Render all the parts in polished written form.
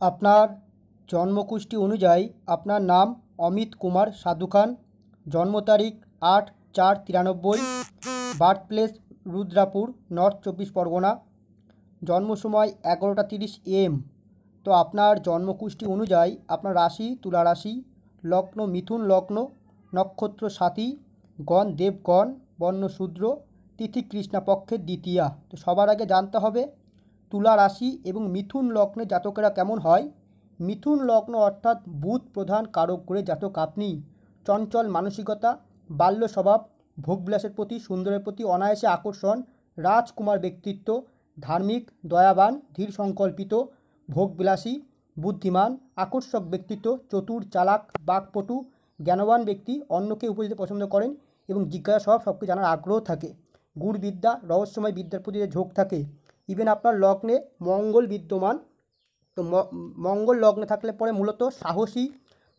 আপনার জন্মকুষ্ঠী অনুযায়ী আপনার নাম অমিত কুমার সাধু খান, জন্ম তারিখ 8/4/93, বার্থ প্লেস রুদ্রাপুর, নর্থ 24 পরগনা, জন্ম সময় 11টা 30 AM। তো আপনার জন্মকুষ্ঠী অনুযায়ী আপনার রাশি তুলা রাশি, লগ্ন মিথুন লগ্ন, নক্ষত্র সাথী, গণ দেবগণ, বর্ণ শূদ্র, তিথি কৃষ্ণপক্ষের দ্বিতীয়া। তো সবার আগে জানতে হবে তুলা রাশি এবং মিথুন লগ্নে জাতকেরা কেমন হয়। মিথুন লগ্ন অর্থাৎ বুধ প্রধান কারক করে জাতক আপনি চঞ্চল মানসিকতা, বাল্য স্বভাব, ভোগবিলাসের প্রতি, সুন্দরের প্রতি অনায়াসে আকর্ষণ, রাজকুমার ব্যক্তিত্ব, ধার্মিক, দয়াবান, ধীর সংকল্পিত, ভোগবিলাসী, বুদ্ধিমান, আকর্ষক ব্যক্তিত্ব, চতুর, চালাক, বাকপটু, জ্ঞানবান ব্যক্তি, অন্যকে উপদেশ দিতে পছন্দ করেন এবং জিজ্ঞাসা স্বভাব, সবকে জানার আগ্রহ থাকে, গূঢ়বিদ্যা, রহস্যময় বিদ্যার প্রতি যে ঝোঁক থাকে। ইভেন আপনার লগ্নে মঙ্গল বিদ্যমান, তো মঙ্গল লগ্নে থাকলে পরে মূলত সাহসী,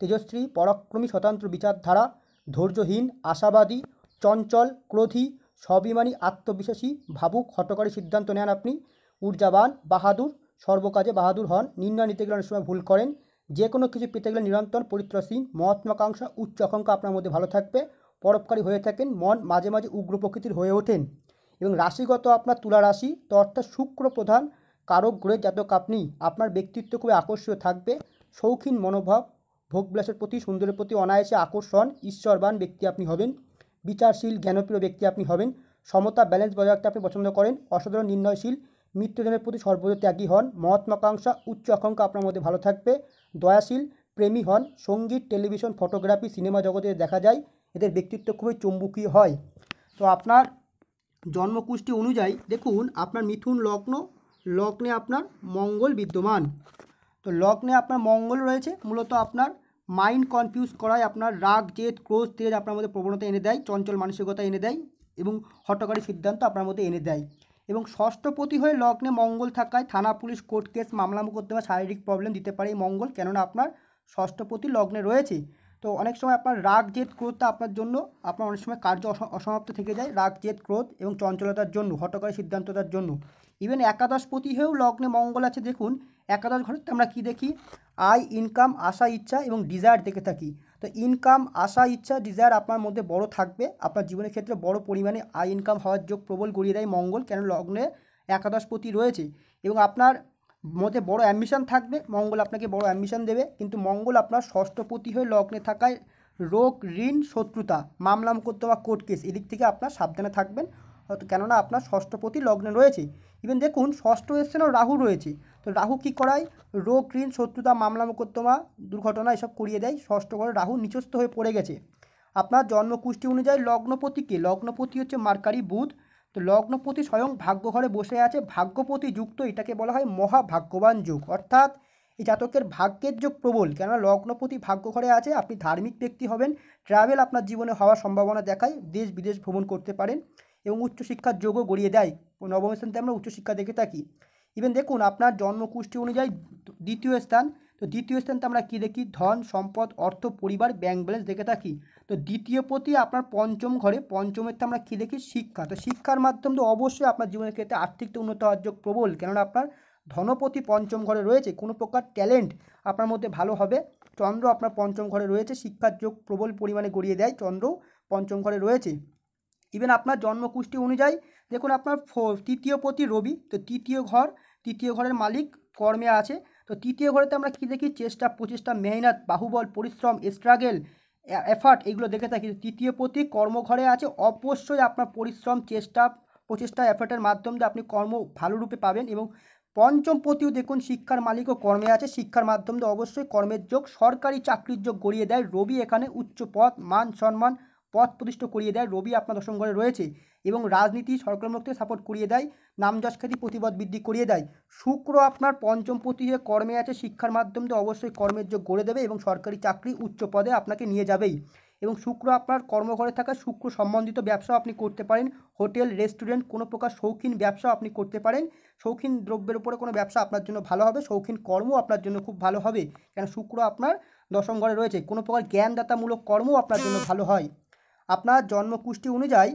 তেজস্বী, পরাক্রমী, স্বতন্ত্র বিচারধারা, ধৈর্যহীন, আশাবাদী, চঞ্চল, ক্রোধী, স্বাভিমানী, আত্মবিশ্বাসী, ভাবুক, হঠকারী সিদ্ধান্ত নেন আপনি, ঊর্জাবান, বাহাদুর, সর্বকাজে বাহাদুর হন, নির্ণয় নিতে গেলে অনেক সময় ভুল করেন, যে কোনো কিছু পেতে গেলে নিরন্তর পরিত্রাসীন, মহাত্মাকাঙ্ক্ষা, উচ্চ আকাঙ্ক্ষা আপনার মধ্যে ভালো থাকবে, পরোপকারী হয়ে থাকেন, মন মাঝে মাঝে উগ্র প্রকৃতির হয়ে ওঠেন। এবং রাশিগত আপনার তুলা রাশি, তো অর্থাৎ শুক্র প্রধান কারক গ্রহের জাতক আপনি, আপনার ব্যক্তিত্ব খুবই আকর্ষণীয় থাকবে, শৌখিন মনোভাব, ভোগবিলাসের প্রতি, সুন্দরের প্রতি অনায়াসে আকর্ষণ, ঈশ্বরবান ব্যক্তি আপনি হবেন, বিচারশীল, জ্ঞানপ্রিয় ব্যক্তি আপনি হবেন, সমতা ব্যালেন্স বজায় রাখতে আপনি পছন্দ করেন, অসাধারণ নির্ণয়শীল, মৃত্যুজনের প্রতি সর্বোচ্চ ত্যাগী হন, মহাত্মাকাঙ্ক্ষা, উচ্চ আকাঙ্ক্ষা আপনার মধ্যে ভালো থাকবে, দয়াশীল, প্রেমী হন, সঙ্গীত, টেলিভিশন, ফটোগ্রাফি, সিনেমা জগতে দেখা যায় এদের ব্যক্তিত্ব খুবই চুম্বকীয় হয়। তো আপনার জন্মকুষ্ঠী অনুযায়ী দেখুন আপনার মিথুন লগ্ন, লগ্নে আপনার মঙ্গল বিদ্যমান। তো লগ্নে আপনার মঙ্গল রয়েছে, মূলত আপনার মাইন্ড কনফিউজ করায় আপনার রাগ, জেদ, ক্রোধ, তেজ আপনার মধ্যে প্রবণতা এনে দেয়, চঞ্চল মানসিকতা এনে দেয় এবং হঠকারী সিদ্ধান্ত আপনার মধ্যে এনে দেয়। এবং ষষ্ঠপতি হয়ে লগ্নে মঙ্গল থাকায় থানা পুলিশ কোর্ট কেস মামলা মোকদ্দমা শারীরিক প্রবলেম দিতে পারে এই মঙ্গল, কেননা আপনার ষষ্ঠপতি লগ্নে রয়েছে। তো অনেক সময় আপনার রাগ, জেদ, ক্রোধটা আপনার জন্য আপনার অনেক সময় কার্য অসমাপ্ত থেকে যায়, রাগ, জেদ, ক্রোধ এবং চঞ্চলতার জন্য, হঠকারী সিদ্ধান্ততার জন্য। ইভেন একাদশপতি হয়েও লগ্নে মঙ্গল আছে দেখুন, একাদশ ঘরে আমরা কি দেখি, আয়, ইনকাম, আশা, ইচ্ছা এবং ডিজায়ার দেখে থাকি। তো ইনকাম, আশা, ইচ্ছা, ডিজায়ার আপনার মধ্যে বড় থাকবে, আপনার জীবনের ক্ষেত্রে বড় পরিমাণে আয় ইনকাম হওয়ার যোগ প্রবল গড়িয়ে দেয় মঙ্গল, কেন লগ্নে একাদশপতি রয়েছে। এবং আপনার মধ্যে বড় অ্যাম্বিশন থাকবে, মঙ্গল আপনাকে বড় অ্যাম্বিশন দেবে, কিন্তু মঙ্গল আপনার ষষ্ঠপতি হয়ে লগ্নে থাকায় রোগ, ঋণ, শত্রুতা, মামলা মোকদ্দমা, কোর্ট কেস এদিক থেকে আপনার সাবধানে থাকবেন, কেননা আপনার ষষ্ঠপতি লগ্নে রয়েছে। ইভেন দেখুন ষষ্ঠ স্থানেও রাহু রয়েছে, তো রাহু কী করায়, রোগ, ঋণ, শত্রুতা, মামলা মোকদ্দমা, দুর্ঘটনা এসব করিয়ে দেয়। ষষ্ঠ ঘরে রাহু নিচস্থ হয়ে পড়ে গেছে। আপনার জন্মকুষ্ঠী অনুযায়ী লগ্নপতিকে, লগ্নপতি হচ্ছে মার্কারি বুধ, তো লগ্নপতি স্বয়ং ভাগ্য ঘরে বসে আছে, ভাগ্যপতি যুক্ত, এটাকে বলা হয় মহাভাগ্যবান যোগ, অর্থাৎ এই জাতকের ভাগ্যের যোগ প্রবল, কেননা লগ্নপতি ভাগ্য ঘরে আছে, আপনি ধার্মিক ব্যক্তি হবেন, ট্রাভেল আপনার জীবনে হওয়ার সম্ভাবনা দেখায়, দেশ বিদেশ ভ্রমণ করতে পারেন এবং উচ্চশিক্ষার যোগও গড়িয়ে দেয়। নবম স্থানতে আমরা উচ্চশিক্ষা দেখে থাকি। ইভেন দেখুন আপনার জন্মকুষ্ঠী অনুযায়ী দ্বিতীয় স্থান, তো দ্বিতীয় স্থানতে আমরা কী দেখি, ধন, সম্পদ, অর্থ, পরিবার, ব্যাংক ব্যালেন্স দেখে থাকি। তো দ্বিতীয় পতি আপনার পঞ্চম ঘরে, পঞ্চমেরতে আমরা কী দেখি, শিক্ষা, তো শিক্ষার মাধ্যমে তো অবশ্যই আপনার জীবনের ক্ষেত্রে আর্থিক উন্নত হওয়ার যোগ প্রবল, কেননা আপনার ধনপতি পঞ্চম ঘরে রয়েছে, কোনো প্রকার ট্যালেন্ট আপনার মধ্যে ভালো হবে, চন্দ্র আপনার পঞ্চম ঘরে রয়েছে, শিক্ষার যোগ প্রবল পরিমাণে গড়িয়ে দেয়, চন্দ্র পঞ্চম ঘরে রয়েছে। ইভেন আপনার জন্মকুষ্ঠী অনুযায়ী দেখুন আপনার তৃতীয় পতি রবি, তো তৃতীয় ঘরের মালিক কর্মে আছে, তো তৃতীয় ঘরেতে আমরা কী দেখি, চেষ্টা, প্রচেষ্টা, মেহনত, বাহুবল, পরিশ্রম, স্ট্রাগেল, এফার্ট এগুলো দেখে থাকি। তৃতীয় পতি কর্মঘরে আছে, অবশ্যই আপনার পরিশ্রম, চেষ্টা, প্রচেষ্টা, এফার্টের মাধ্যম দিয়ে আপনি কর্ম ভালো রূপে পাবেন। এবং পঞ্চম পতিও দেখুন শিক্ষার মালিকও কর্মে আছে, শিক্ষার মাধ্যম দিয়ে অবশ্যই কর্মের যোগ, সরকারি চাকরির যোগ গড়িয়ে দেয়। রবি এখানে উচ্চ পদ, মান সম্মান, পদ প্রতিষ্ঠা করিয়ে দেয়, রবি আপনার দশম ঘরে রয়েছে এবং রাজনীতি, সরকারমুক্তি সাপোর্ট করিয়ে দেয়, নাম যশ খ্যাতি প্রতিপদ বৃদ্ধি করিয়ে দেয়। শুক্র আপনার পঞ্চম পতি হয়ে কর্মে আছে, শিক্ষার মাধ্যম দিয়ে অবশ্যই কর্মের যোগ গড়ে দেবে এবং সরকারি চাকরি উচ্চ পদে আপনাকে নিয়ে যাবেই। এবং শুক্র আপনার কর্মঘরে থাকা, শুক্র সম্বন্ধিত ব্যবসাও আপনি করতে পারেন, হোটেল, রেস্টুরেন্ট, কোনো প্রকার শৌখিন ব্যবসাও আপনি করতে পারেন, শৌখিন দ্রব্যের উপরে কোনো ব্যবসা আপনার জন্য ভালো হবে, শৌখিন কর্ম আপনার জন্য খুব ভালো হবে, কেন শুক্র আপনার দশম ঘরে রয়েছে, কোনো প্রকার জ্ঞানদাতামূলক কর্মও আপনার জন্য ভালো হয়। আপনার জন্মকুষ্ঠী অনুযায়ী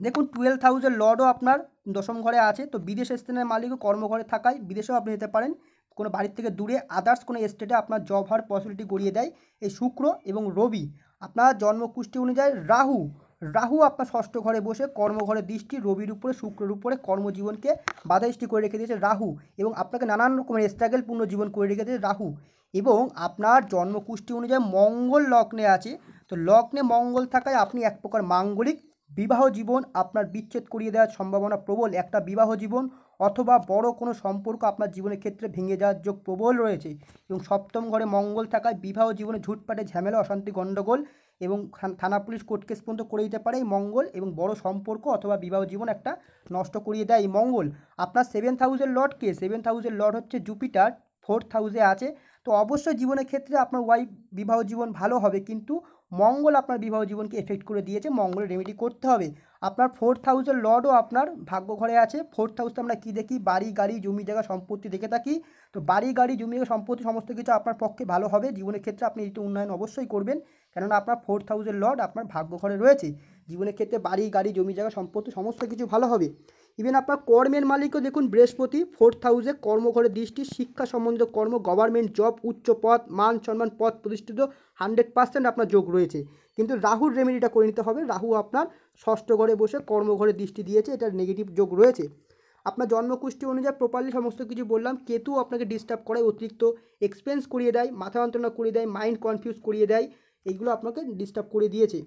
দেখুন 12th হাউসের লর্ডও আপনার দশম ঘরে আছে, তো বিদেশ স্থানের মালিকও কর্মঘরে থাকায় বিদেশেও আপনি যেতে পারেন, কোনো বাড়ির থেকে দূরে আদার্স কোনো স্টেটে আপনার জব হওয়ার পসিবিলিটি গড়িয়ে দেয় এই শুক্র এবং রবি। আপনার জন্মকুষ্ঠী অনুযায়ী রাহু আপনার ষষ্ঠ ঘরে বসে কর্মঘরে দৃষ্টি, রবির উপরে শুক্রের উপরে কর্মজীবনকে বাধা সৃষ্টি করে রেখে দিয়েছে রাহু, এবং আপনাকে নানান রকমের স্ট্রাগলপূর্ণ জীবন করে রেখে দিয়েছে রাহু। এবং আপনার জন্মকুষ্ঠী অনুযায়ী মঙ্গল লগ্নে আছে, তো লগ্নে মঙ্গল থাকায় আপনি এক প্রকার মাঙ্গলিক। বিবাহ জীবন আপনার বিচ্ছেদ করিয়ে দেওয়ার সম্ভাবনা প্রবল, একটা বিবাহ জীবন অথবা বড় কোনো সম্পর্ক আপনার জীবনের ক্ষেত্রে ভেঙে যাওয়ার যোগ প্রবল রয়েছে। এবং সপ্তম ঘরে মঙ্গল থাকায় বিবাহ জীবনে ঝুটপাটে ঝামেলা, অশান্তি, গণ্ডগোল এবং থানা পুলিশ কোর্ট কেস পর্যন্ত করে দিতে পারে এই মঙ্গল, এবং বড় সম্পর্ক অথবা বিবাহ জীবন একটা নষ্ট করিয়ে দেয় এই মঙ্গল। আপনার 7th হাউসের লর্ডকে, 7th হাউসের লর্ড হচ্ছে জুপিটার, 4th হাউসে আছে। তো অবশ্যই জীবনের ক্ষেত্রে আপনার ওয়াইফ বিবাহ জীবন ভালো হবে, কিন্তু মঙ্গল আপনার বিবাহ জীবনকে এফেক্ট করে দিয়েছে, মঙ্গলের রেমেডি করতে হবে। আপনার 4th হাউসের লর্ডও আপনার ভাগ্য ঘরে আছে। 4th হাউসে আমরা কী দেখি? বাড়ি, গাড়ি, জমি জায়গা, সম্পত্তি দেখে থাকি। তো বাড়ি, গাড়ি, জমি জায়গা, সম্পত্তি সমস্ত কিছু আপনার পক্ষে ভালো হবে জীবনের ক্ষেত্রে, আপনি এটি উন্নয়ন অবশ্যই করবেন, কেননা আপনার 4th হাউসের লর্ড আপনার ভাগ্য ঘরে রয়েছে। জীবনের ক্ষেত্রে বাড়ি, গাড়ি, জমি জায়গা, সম্পত্তি সমস্ত কিছু ভালো হবে। ইভেন আপনার কর্মের মালিকও দেখুন বৃহস্পতি 4th হাউসে কর্মঘরে দৃষ্টি, শিক্ষা সম্বন্ধিত কর্ম, গভর্নমেন্ট জব, উচ্চ পদ, মান সম্মান, পদ প্রতিষ্ঠিত 100% আপনার যোগ রয়েছে। কিন্তু রাহুর রেমেডিটা করে নিতে হবে। রাহু আপনার ষষ্ঠ ঘরে বসে কর্মঘরে দৃষ্টি দিয়েছে, এটার নেগেটিভ যোগ রয়েছে। আপনার জন্মকুষ্ঠী অনুযায়ী প্রপারলি সমস্ত কিছু বললাম। কেতু আপনাকে ডিস্টার্ব করায়, অতিরিক্ত এক্সপেন্স করিয়ে দেয়, মাথা যন্ত্রণা করিয়ে দেয়, মাইন্ড কনফিউজ করিয়ে দেয়, এইগুলো আপনাকে ডিস্টার্ব করে দিয়েছে।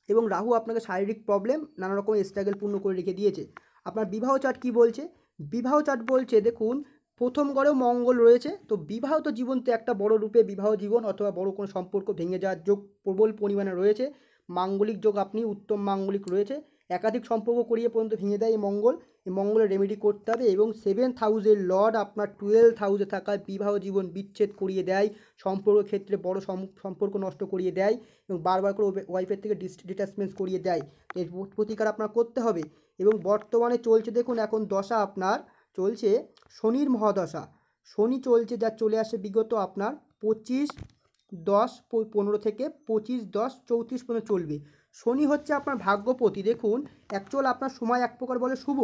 এবং রাহু আপনাকে শারীরিক প্রবলেম, নানা রকম স্ট্রাগল পূর্ণ করে রেখে দিয়েছে। আপনার বিবাহ চার্ট কী বলছে? বিবাহ চার্ট বলছে দেখুন, প্রথম ঘরেও মঙ্গল রয়েছে, তো বিবাহিত জীবনতে একটা বড় রূপে বিবাহ জীবন অথবা বড় কোনো সম্পর্ক ভেঙে যাওয়ার যোগ প্রবল পরিমাণে রয়েছে। মাঙ্গলিক যোগ আপনি উত্তম মাঙ্গলিক রয়েছে, একাধিক সম্পর্ক করিয়ে পর্যন্ত ভেঙে দেয় এই মঙ্গল। এই মঙ্গলের রেমেডি করতে হবে। এবং 7th হাউসের লর্ড আপনার 12th হাউসে থাকায় বিবাহ জীবন বিচ্ছেদ করিয়ে দেয়, সম্পর্ক ক্ষেত্রে বড় সম্পর্ক নষ্ট করিয়ে দেয়, এবং বারবার করে ওয়াইফের থেকে ডিটাচমেন্টস করিয়ে দেয়। এর প্রতিকার আপনার করতে হবে। এবং বর্তমানে চলছে দেখুন, এখন দশা আপনার চলছে শনির মহাদশা। শনি চলছে, যা চলে আসে বিগত আপনার 25/10/15 থেকে 25/10/34 পর্যন্ত চলবে। শনি হচ্ছে আপনার ভাগ্যপতি। দেখুন অ্যাকচুয়াল আপনার সময় এক প্রকার বলে শুভ,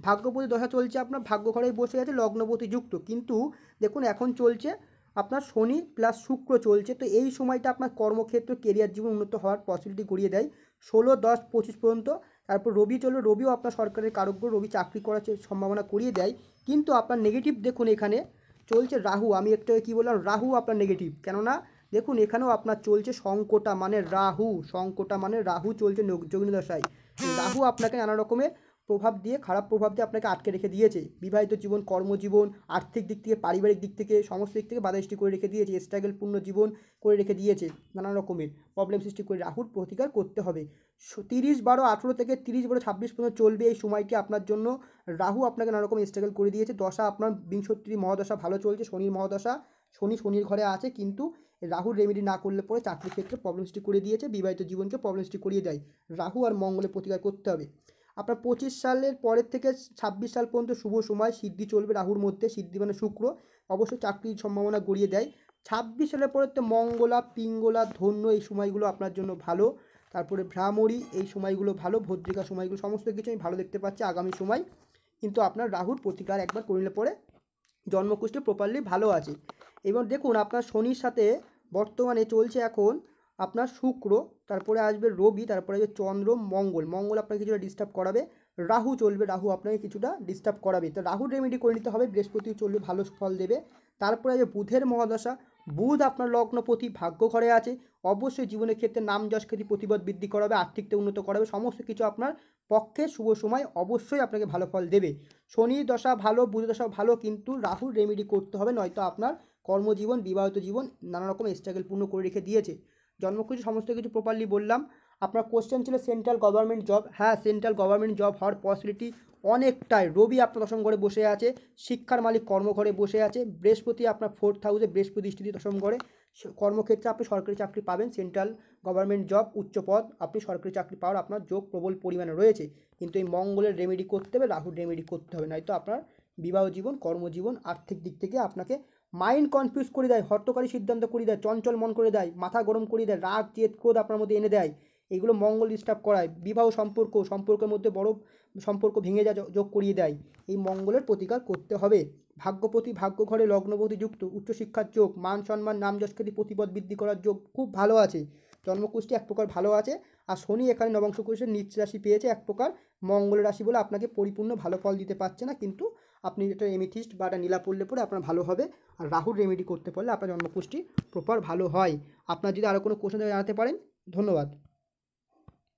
ভাগ্যপতি দশা চলছে, আপনার ভাগ্য ঘরেই বসে আছে, লগ্নপতি যুক্ত। কিন্তু দেখুন এখন চলছে আপনার শনি প্লাস শুক্র চলছে, তো এই সময়টা আপনার কর্মক্ষেত্র, কেরিয়ার জীবন উন্নত হওয়ার পসিবিলিটি গড়িয়ে দেয় 16/10/25 পর্যন্ত। তারপর রবি চলবে, রবিও আপনার সরকারের কারকগ্রহ, রবি চাকরি করার সম্ভাবনা করিয়ে দেয়। কিন্তু আপনার নেগেটিভ দেখুন, এখানে চলছে রাহু। আমি একটু কী বললাম? রাহু আপনার নেগেটিভ, কেননা দেখুন এখানেও আপনার চলছে সংকটা মানে রাহু, সংকটা মানে রাহু চলছে যোগিনী দশায়। রাহু আপনাকে নানা রকমের প্রভাব দিয়ে, খারাপ প্রভাব দিয়ে আপনাকে আটকে রেখে দিয়েছে। বিবাহিত জীবন, কর্মজীবন, আর্থিক দিক থেকে, পারিবারিক দিক থেকে, সমস্ত দিক থেকে বাধা সৃষ্টি করে রেখে দিয়েছে, স্ট্রাগলপূর্ণ জীবন করে রেখে দিয়েছে, নানা রকমের প্রবলেম সৃষ্টি করে। রাহুর প্রতিকার করতে হবে। 30/12/18 থেকে 30/12/26 পর্যন্ত চলবে এই সময়টি আপনার জন্য। রাহু আপনাকে নানা রকম স্ট্রাগল করে দিয়েছে। দশা আপনার বিংশোত্তরী মহাদশা ভালো চলছে, শনির মহাদশা, শনির ঘরে আছে, কিন্তু রাহুর রেমেডি না করলে পরে চাকরির ক্ষেত্রে প্রবলেম সৃষ্টি করে দিয়েছে, বিবাহিত জীবনকে প্রবলেম সৃষ্টি করিয়ে দেয়। রাহু আর মঙ্গলের প্রতিকার করতে হবে। আপনার 25 সালের পরের থেকে 26 সাল পর্যন্ত শুভ সময়, সিদ্ধি চলবে রাহুর মধ্যে, সিদ্ধি মানে শুক্র, অবশ্যই চাকরির সম্ভাবনা গড়িয়ে দেয়। 26 সালের পরে তো মঙ্গলা, পিঙ্গলা, ধন্য এই সময়গুলো আপনার জন্য ভালো। তারপরে ভ্রামরী এই সময়গুলো ভালো, ভদ্রিকা সময়গুলো, সমস্ত কিছু আমি ভালো দেখতে পাচ্ছি আগামী সময়। কিন্তু আপনার রাহুর প্রতিকার একবার করলে পরে জন্মকুষ্ঠী প্রপারলি ভালো আছে। এবার দেখুন আপনার শনির সাথে বর্তমানে চলছে এখন আপনার শুক্র, তারপরে আসবে রবি, তারপরে আসবে চন্দ্র, মঙ্গল আপনাকে কিছুটা ডিস্টার্ব করাবে। রাহু চলবে, রাহু আপনাকে কিছুটা ডিস্টার্ব করাবে, তো রাহুর রেমেডি করে নিতে হবে। বৃহস্পতিও চলবে, ভালো ফল দেবে। তারপরে আসবে বুধের মহাদশা। বুধ আপনার লগ্নপতি, ভাগ্য ঘরে আছে, অবশ্যই জীবনের ক্ষেত্রে নাম যশ খ্যাতি প্রতিপদ বৃদ্ধি করাবে, আর্থিকতে উন্নত করাবে, সমস্ত কিছু আপনার পক্ষে শুভ সময়, অবশ্যই আপনাকে ভালো ফল দেবে। শনি দশা ভালো, বুধ দশা ভালো, কিন্তু রাহুর রেমেডি করতে হবে, নয়তো আপনার কর্মজীবন, বিবাহিত জীবন নানা রকম স্ট্রাগল পূর্ণ করে রেখে দিয়েছে। জন্মকুষ্ঠী সমস্ত কিছু প্রপারলি বললাম। আপনার কোশ্চেন ছিল সেন্ট্রাল গভর্নমেন্ট জব। হ্যাঁ, সেন্ট্রাল গভর্নমেন্ট জব হওয়ার পসিবিলিটি অনেকটাই। রবি আপনার দশম ঘরে বসে আছে, শিক্ষার মালিক কর্মঘরে বসে আছে। বৃহস্পতি আপনার 4th হাউসে, বৃহস্পতি দৃষ্টি দিয়ে দশম ঘরে, কর্মক্ষেত্রে আপনি সরকারি চাকরি পাবেন, সেন্ট্রাল গভর্নমেন্ট জব, উচ্চ পদ, আপনি সরকারি চাকরি পাওয়ার আপনার যোগ প্রবল পরিমাণে রয়েছে। কিন্তু এই মঙ্গলের রেমেডি করতে হবে, রাহুর রেমেডি করতে হবে, নয়তো আপনার বিবাহ জীবন, কর্মজীবন, আর্থিক দিক থেকে আপনাকে মাইন্ড কনফিউজ করে দেয়, হট্টকারী সিদ্ধান্ত করে দেয়, চঞ্চল মন করে দেয়, মাথা গরম করে দেয়, রাগ জেদ ক্রোধ আপনার মধ্যে এনে দেয়। এইগুলো মঙ্গল ডিস্টার্ব করায়, বিবাহ সম্পর্কের মধ্যে বড় সম্পর্ক ভেঙে যোগ করিয়ে দেয়। এই মঙ্গলের প্রতিকার করতে হবে। ভাগ্যপতি ভাগ্য ঘরে লগ্নপতি যুক্ত, উচ্চশিক্ষার যোগ, মান সম্মান নাম যশখ্যাতি প্রতিপদ বৃদ্ধি করার যোগ খুব ভালো আছে। জন্মকুষ্টি এক প্রকার ভালো আছে। আর শনি এখানে নবংশ কুষ্ঠের নিচ রাশি পেয়েছে এক প্রকার মঙ্গলের রাশি বলে আপনাকে পরিপূর্ণ ভালো ফল দিতে পারছে না, কিন্তু আপনি এটা এমিথিস্ট বা একটা নীলা পড়লে পরে আপনার ভালো হবে। আর রাহুর রেমেডি করতে পারলে আপনার জন্মকুষ্টি প্রপার ভালো হয়। আপনার যদি আরও কোনো কোশ্চেন জানাতে পারেন। ধন্যবাদ।